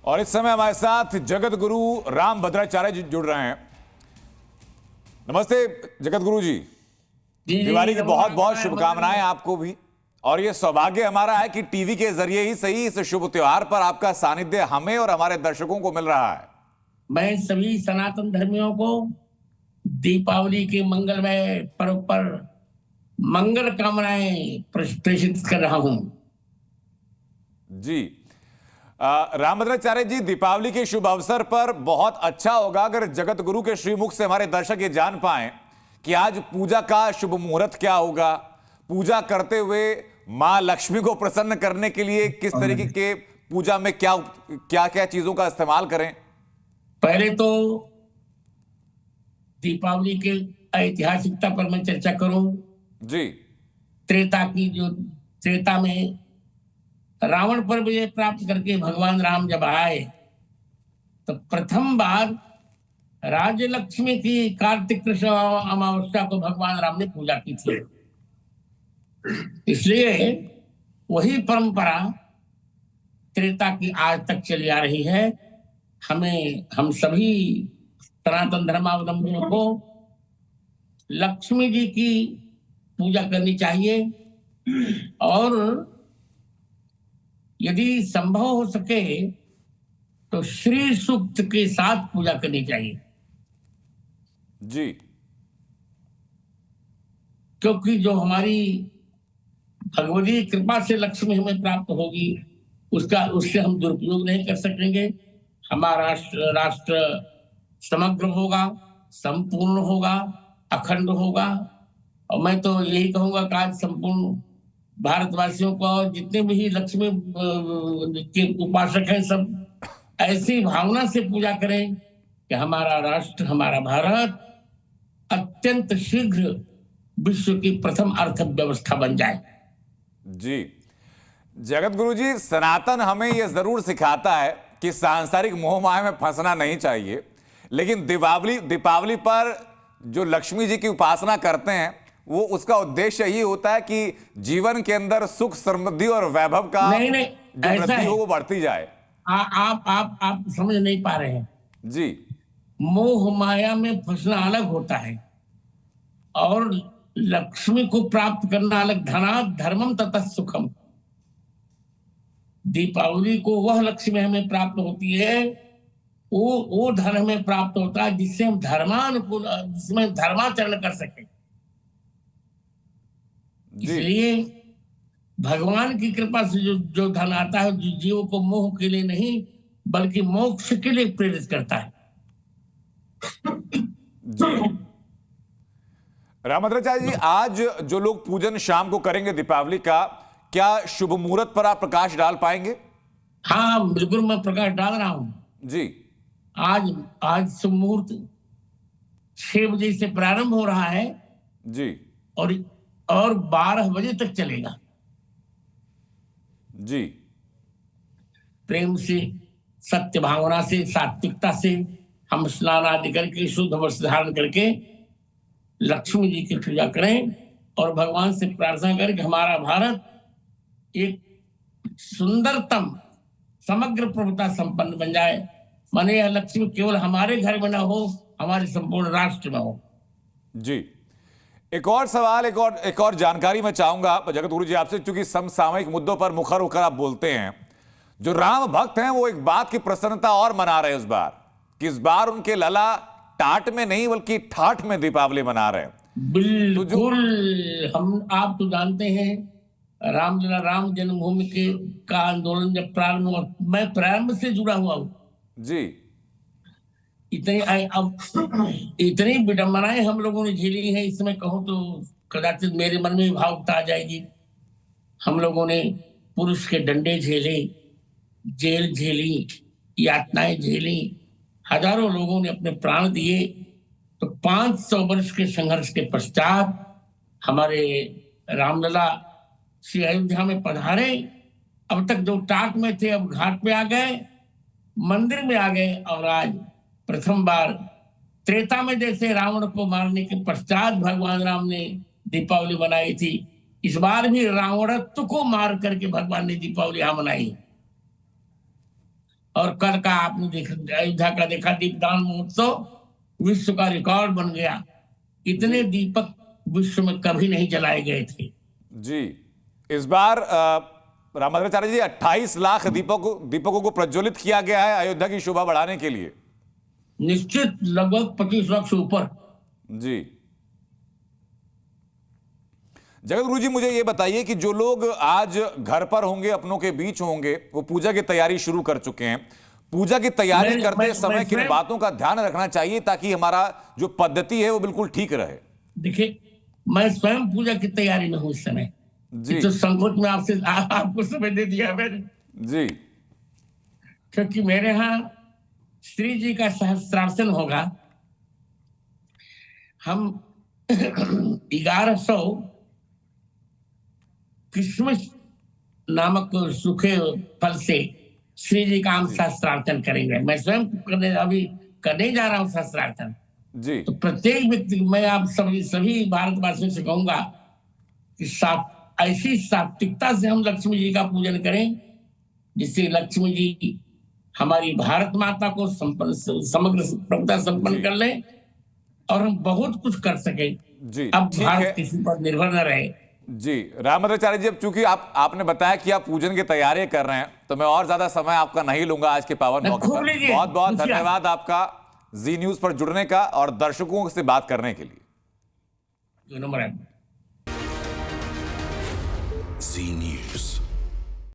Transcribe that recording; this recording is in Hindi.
और इस समय हमारे साथ जगत गुरु राम भद्राचार्य जी जुड़ रहे हैं। नमस्ते जगत गुरु जी। दिवाली की बहुत बहुत शुभकामनाएं आपको भी। और ये सौभाग्य हमारा है कि टीवी के जरिए ही सही इस शुभ त्योहार पर आपका सानिध्य हमें और हमारे दर्शकों को मिल रहा है। मैं सभी सनातन धर्मियों को दीपावली के मंगलमय पर्व पर मंगल कामनाएं प्रेषित कर रहा हूं। जी राम भद्राचार्य जी, दीपावली के शुभ अवसर पर बहुत अच्छा होगा अगर जगत गुरु के श्रीमुख से हमारे दर्शक ये जान पाएं कि आज पूजा का शुभ मुहूर्त क्या होगा, पूजा करते हुए मां लक्ष्मी को प्रसन्न करने के लिए किस तरीके के पूजा में क्या क्या क्या चीजों का इस्तेमाल करें। पहले तो दीपावली के ऐतिहासिकता पर मैं चर्चा करूं। जी। त्रेता में रावण पर विजय प्राप्त करके भगवान राम जब आए तो प्रथम बार राज्य लक्ष्मी की कार्तिक कृष्ण अमावस्या को भगवान राम ने पूजा की थी। इसलिए वही परंपरा त्रेता की आज तक चली आ रही है। हम सभी सनातन धर्मावलंबियों को लक्ष्मी जी की पूजा करनी चाहिए और यदि संभव हो सके तो श्री सूक्त के साथ पूजा करनी चाहिए। जी। क्योंकि जो हमारी भगवती कृपा से लक्ष्मी हमें प्राप्त होगी उससे हम दुरुपयोग नहीं कर सकेंगे। हमारा राष्ट्र समग्र होगा, संपूर्ण होगा, अखंड होगा। और मैं तो यही कहूंगा कि आज संपूर्ण भारतवासियों को जितने भी लक्ष्मी के उपासक हैं सब ऐसी भावना से पूजा करें कि हमारा राष्ट्र, हमारा भारत अत्यंत शीघ्र विश्व की प्रथम अर्थव्यवस्था बन जाए। जी जगत गुरु जी, सनातन हमें यह जरूर सिखाता है कि सांसारिक मोह माया में फंसना नहीं चाहिए, लेकिन दीपावली पर जो लक्ष्मी जी की उपासना करते हैं वो उसका उद्देश्य ही होता है कि जीवन के अंदर सुख समृद्धि और वैभव का नहीं, जो वृद्धि हो वो बढ़ती जाए। आप समझ नहीं पा रहे हैं जी। मोह माया में फंसना अलग होता है और लक्ष्मी को प्राप्त करना अलग। धनात् धर्मम ततः सुखम। दीपावली को वह लक्ष्मी हमें प्राप्त होती है, वो धन हमें प्राप्त होता है जिससे हम जिसमें धर्माचरण कर सके। इसलिए भगवान की कृपा से जो धन आता है जीव को मोह के लिए नहीं बल्कि मोक्ष के लिए प्रेरित करता है। जी राम भद्राचार्य जी, आज जो लोग पूजन शाम को करेंगे दीपावली का, क्या शुभ मुहूर्त पर आप प्रकाश डाल पाएंगे? हाँ बिल्कुल, मैं प्रकाश डाल रहा हूं। जी। आज शुभ मुहूर्त 6 बजे से प्रारंभ हो रहा है। जी। और 12 बजे तक चलेगा। जी। प्रेम से, सत्य भावना से, सात्विकता से हम स्नान आदि करके शुद्ध वस्त्र धारण करके लक्ष्मी जी की पूजा करें और भगवान से प्रार्थना करें कि हमारा भारत एक सुंदरतम समग्र प्रभुता संपन्न बन जाए। माने यह लक्ष्मी केवल हमारे घर में ना हो, हमारे संपूर्ण राष्ट्र में हो। जी। एक और सवाल, एक और जानकारी मैं चाहूंगा जगत गुरु जी आपसे, क्योंकि समसामयिक मुद्दों पर मुखर होकर आप बोलते हैं। जो राम भक्त हैं वो एक बात की प्रसन्नता और मना रहे हैं इस बार, कि इस बार उनके लला टाट में नहीं बल्कि ठाठ में दीपावली मना रहे हैं। बिल्कुल। आप तो जानते हैं रामलीला, राम जन्मभूमि का आंदोलन जब प्रारंभ हुआ, मैं प्रारंभ से जुड़ा हुआ हूं। जी। इतनी विडंबनाएं हम लोगों ने झेली है, इसमें कहूं तो कदाचित मेरे मन में भावुकता आ जाएगी। हम लोगों ने पुरुष के डंडे झेले, जेल झेली, यातनाएं झेली, हजारों लोगों ने अपने प्राण दिए। तो 500 वर्ष के संघर्ष के पश्चात हमारे रामलला श्री अयोध्या में पधारे। अब तक जो टाट में थे अब घाट पे आ गए, मंदिर में आ गए। और आज प्रथम बार त्रेता में जैसे रावण को मारने के पश्चात भगवान राम ने दीपावली मनाई थी, इस बार भी रावणत्व को मार करके भगवान ने दीपावली यहां मनाई। और कल का आपने देखा, अयोध्या का देखा दीपदान महोत्सव विश्व का रिकॉर्ड बन गया। इतने दीपक विश्व में कभी नहीं जलाए गए थे। जी, इस बार रामभद्राचार्य जी 28 लाख दीपकों को प्रज्वलित किया गया है अयोध्या की शोभा बढ़ाने के लिए। निश्चित लगभग 25 लाख से ऊपर। जी, जगत गुरु जी, मुझे ये बताइए कि जो लोग आज घर पर होंगे, अपनों के बीच होंगे, वो पूजा की तैयारी शुरू कर चुके हैं। पूजा की तैयारी करते समय किन बातों का ध्यान रखना चाहिए ताकि हमारा जो पद्धति है वो बिल्कुल ठीक रहे? देखिए, मैं स्वयं पूजा की तैयारी में हूं इस समय जी। तो संकोच में आपसे आपको समय दे दिया मैंने जी, क्योंकि मेरे यहाँ श्री जी का सहस्त्रार्चन होगा। हम 1100 किशमिश नामक सूखे फल से श्री जी का हम सहस्त्रार्चन करेंगे। मैं स्वयं करने जा रहा हूँ सहस्त्रार्चन जी। तो प्रत्येक व्यक्ति, मैं आप सभी भारतवासियों से कहूंगा कि ऐसी सात्विकता से हम लक्ष्मी जी का पूजन करें जिससे लक्ष्मी जी हमारी भारत माता को समग्र प्रभुता संपन्न कर ले और हम बहुत कुछ कर सके जी। अब भारत किसी पर निर्भर न रहे जी। रामभद्राचार्य जी, अब चूंकि आपने बताया कि आप पूजन की तैयारी कर रहे हैं, तो मैं और ज्यादा समय आपका नहीं लूंगा आज के पावन मौके पर। बहुत बहुत धन्यवाद आपका जी न्यूज पर जुड़ने का और दर्शकों से बात करने के लिए। जी न्यूज।